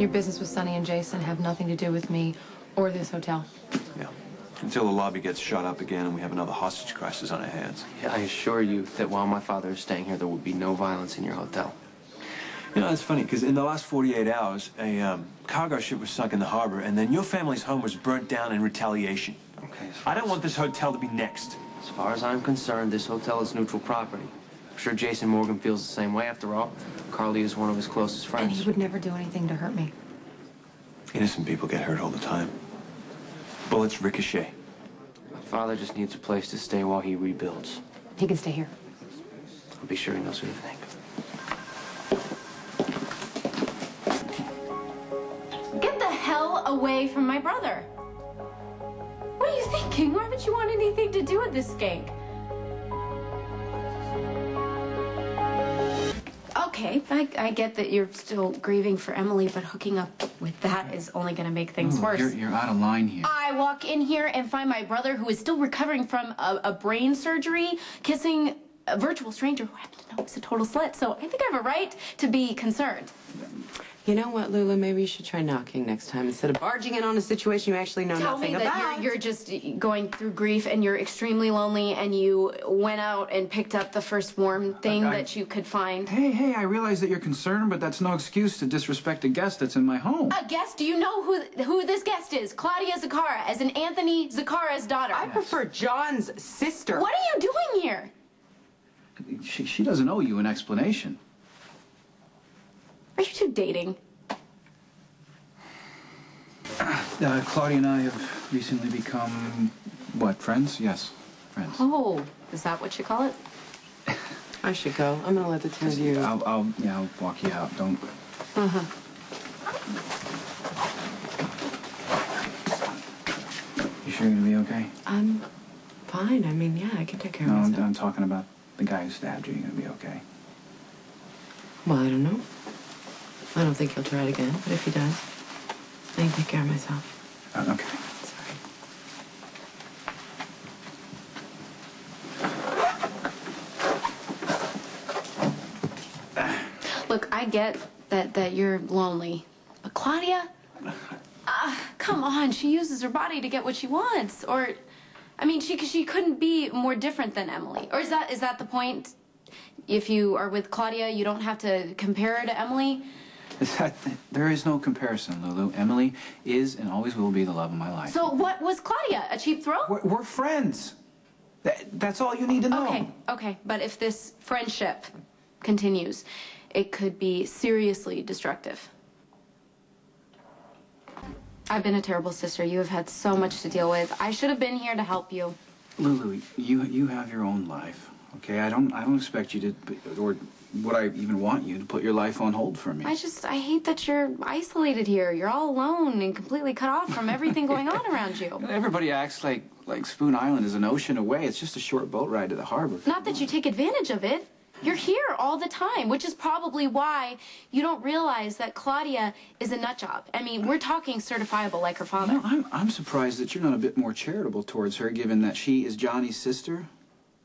Your business with Sonny and Jason have nothing to do with me or this hotel. Yeah. Until the lobby gets shot up again and we have another hostage crisis on our hands. Yeah, I assure you that while my father is staying here, there will be no violence in your hotel. You know, it's funny, because in the last 48 hours, a cargo ship was sunk in the harbor, and then your family's home was burnt down in retaliation. Okay. I don't want this hotel to be next. As far as I'm concerned, this hotel is neutral property. I'm sure Jason Morgan feels the same way. After all, Carly is one of his closest friends. And he would never do anything to hurt me. Innocent people get hurt all the time. Bullets ricochet. My father just needs a place to stay while he rebuilds. He can stay here. I'll be sure he knows what you think. Get the hell away from my brother. What are you thinking? Why would you want anything to do with this skank? Okay, I get that you're still grieving for Emily, but hooking up with that is only going to make things worse. You're out of line here. I walk in here and find my brother, who is still recovering from a brain surgery, kissing a virtual stranger who I happen to know is a total slut. So I think I have a right to be concerned. You know what, Lulu? Maybe you should try knocking next time instead of barging in on a situation you actually know nothing about. Tell me that you're just going through grief and you're extremely lonely and you went out and picked up the first warm thing that you could find. Hey, I realize that you're concerned, but that's no excuse to disrespect a guest that's in my home. A guest? Do you know who this guest is? Claudia Zaccharas, as in Anthony Zaccharas' daughter. I prefer John's sister. What are you doing here? She doesn't owe you an explanation. Are you two dating? Claudia and I have recently become, what, friends? Yes, friends. Oh, is that what you call it? I should go. I'm gonna let the two of you. I'll walk you out. Don't. You sure you're gonna be okay? I'm fine. I mean, yeah, I can take care of myself. No, I'm talking about the guy who stabbed you. You're gonna be okay. Well, I don't know. I don't think he'll try it again, but if he does, I can take care of myself. Okay. Sorry. Look, I get that you're lonely, but Claudia, come on, she uses her body to get what she wants, or, I mean, she couldn't be more different than Emily, or is that the point? If you are with Claudia, you don't have to compare her to Emily. There is no comparison, Lulu. Emily is and always will be the love of my life. So what was Claudia? A cheap thrill? We're friends. That's all you need to know. Okay. But if this friendship continues, it could be seriously destructive. I've been a terrible sister. You have had so much to deal with. I should have been here to help you. Lulu, you have your own life. Okay, I don't expect you to, or would I even want you to put your life on hold for me? I hate that you're isolated here. You're all alone and completely cut off from everything going on around you. Everybody acts like Spoon Island is an ocean away. It's just a short boat ride to the harbor. Not that you take advantage of it. You're here all the time, which is probably why you don't realize that Claudia is a nut job. I mean, we're talking certifiable like her father. You know, I'm surprised that you're not a bit more charitable towards her, given that she is Johnny's sister.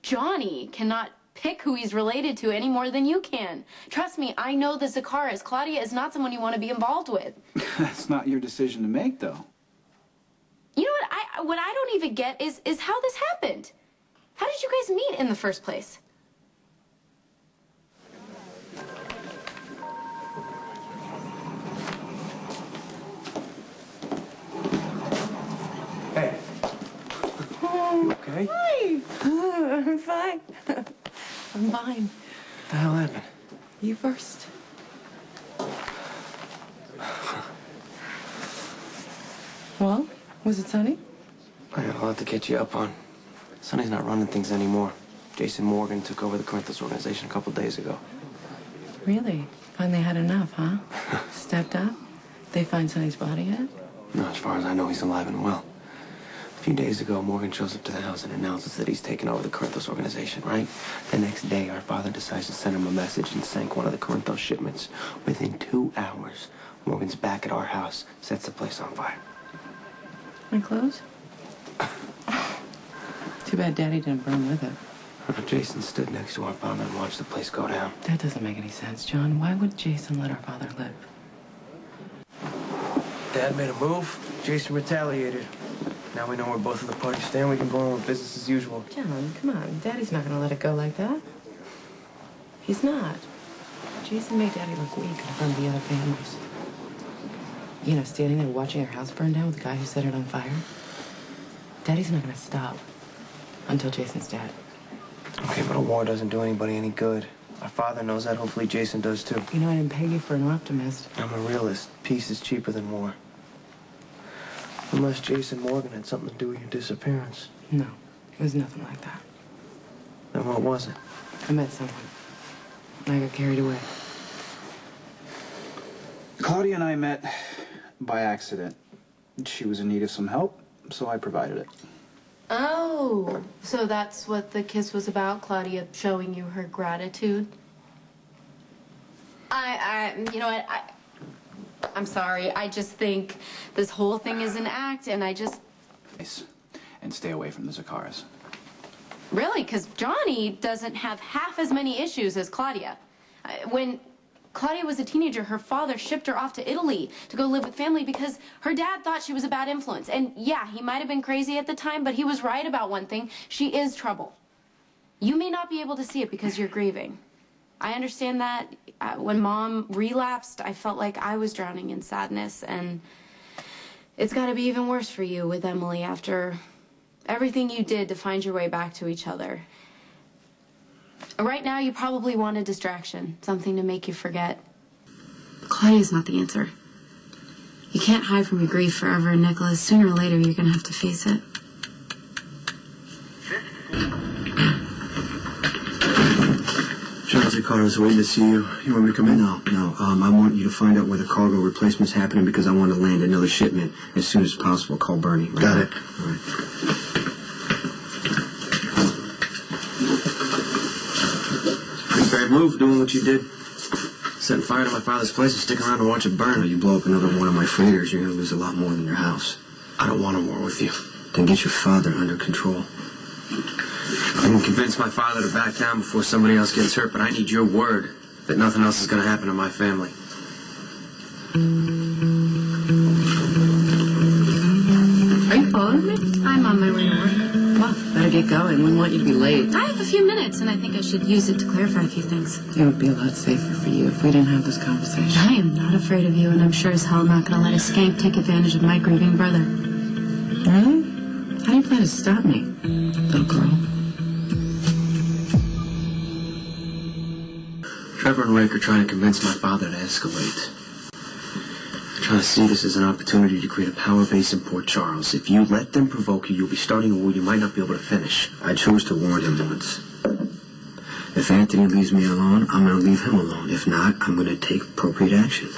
Johnny cannot pick who he's related to any more than you can. Trust me, I know the Zaccharas. Claudia is not someone you want to be involved with. That's not your decision to make, though. You know what I don't even get is how this happened. How did you guys meet in the first place? Hey. You okay? Hi. I'm fine. I'm fine. What the hell happened? You first. Well, was it Sonny? I got a lot to catch you up on. Sonny's not running things anymore. Jason Morgan took over the Confronts organization a couple days ago. Really? Finally had enough, huh? Stepped up? They find Sonny's body yet? No, as far as I know, he's alive and well. A few days ago, Morgan shows up to the house and announces that he's taken over the Confronts organization, right? The next day, our father decides to send him a message and sank one of the Confronts shipments. Within 2 hours, Morgan's back at our house, sets the place on fire. My clothes? Too bad Daddy didn't burn with it. Jason stood next to our father and watched the place go down. That doesn't make any sense, John. Why would Jason let our father live? Dad made a move. Jason retaliated. Now we know where both of the parties stand. We can go on with business as usual. John, come on. Daddy's not gonna let it go like that. He's not. Jason made Daddy look weak in front of the other families. You know, standing there watching our house burn down with the guy who set it on fire. Daddy's not gonna stop until Jason's dead. Okay, but a war doesn't do anybody any good. Our father knows that. Hopefully Jason does too. You know, I didn't peg you for an optimist. I'm a realist. Peace is cheaper than war. Unless Jason Morgan had something to do with your disappearance. No, it was nothing like that. Then what was it? I met someone. I got carried away. Claudia and I met by accident. She was in need of some help, so I provided it. Oh, so that's what the kiss was about, Claudia showing you her gratitude? You know what, I'm sorry. I just think this whole thing is an act, and I just... And stay away from the Zaccharas. Really? Because Johnny doesn't have half as many issues as Claudia. When Claudia was a teenager, her father shipped her off to Italy to go live with family because her dad thought she was a bad influence. And yeah, he might have been crazy at the time, but he was right about one thing. She is trouble. You may not be able to see it because you're grieving. I understand that. When Mom relapsed, I felt like I was drowning in sadness, and it's got to be even worse for you with Emily after everything you did to find your way back to each other. Right now, you probably want a distraction, something to make you forget. Claudia's not the answer. You can't hide from your grief forever, Nikolas. Sooner or later, you're going to have to face it. Zaccharas, waiting to see you. You want me to come in? No. I want you to find out where the cargo replacement's happening because I want to land another shipment as soon as possible. Call Bernie. Right? Got it. All right. Pretty brave move, doing what you did. Setting fire to my father's place and sticking around to watch it burn. Now, you blow up another one of my freighters, you're going to lose a lot more than your house. I don't want a war with you. Then get your father under control. I can convince my father to back down before somebody else gets hurt, but I need your word that nothing else is going to happen to my family. Are you following me? I'm on my way to work. Well, better get going. We want you to be late. I have a few minutes, and I think I should use it to clarify a few things. It would be a lot safer for you if we didn't have this conversation. I am not afraid of you, and I'm sure as hell not going to let a skank take advantage of my grieving brother. Really? How do you plan to stop me, little girl? Trevor and Rick are trying to convince my father to escalate. They're trying to see this as an opportunity to create a power base in Port Charles. If you let them provoke you, you'll be starting a war you might not be able to finish. I chose to warn him once. If Anthony leaves me alone, I'm going to leave him alone. If not, I'm going to take appropriate action.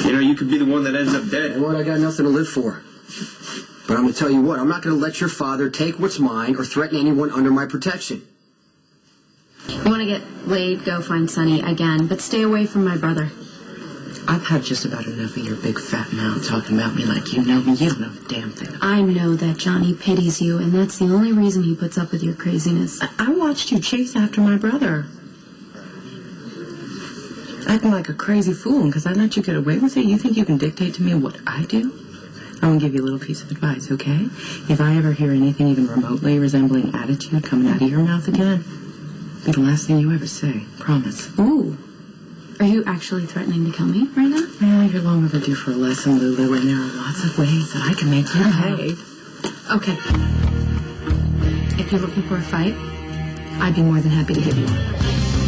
You know, you could be the one that ends up dead. And what? I got nothing to live for. But I'm going to tell you what, I'm not going to let your father take what's mine or threaten anyone under my protection. You want to get laid, go find Sonny again, but stay away from my brother. I've had just about enough of your big fat mouth talking about me like you know me. You don't know a damn thing. I know that Johnny pities you, and that's the only reason he puts up with your craziness. I watched you chase after my brother. Acting like a crazy fool, because I let you get away with it. You think you can dictate to me what I do? I want to give you a little piece of advice, okay? If I ever hear anything even remotely resembling attitude coming out of your mouth again, it'll be the last thing you ever say. Promise. Ooh. Are you actually threatening to kill me right now? Well, you're long overdue for a lesson, Lulu, and there are lots of ways that I can make you pay. Okay. If you're looking for a fight, I'd be more than happy to give you one.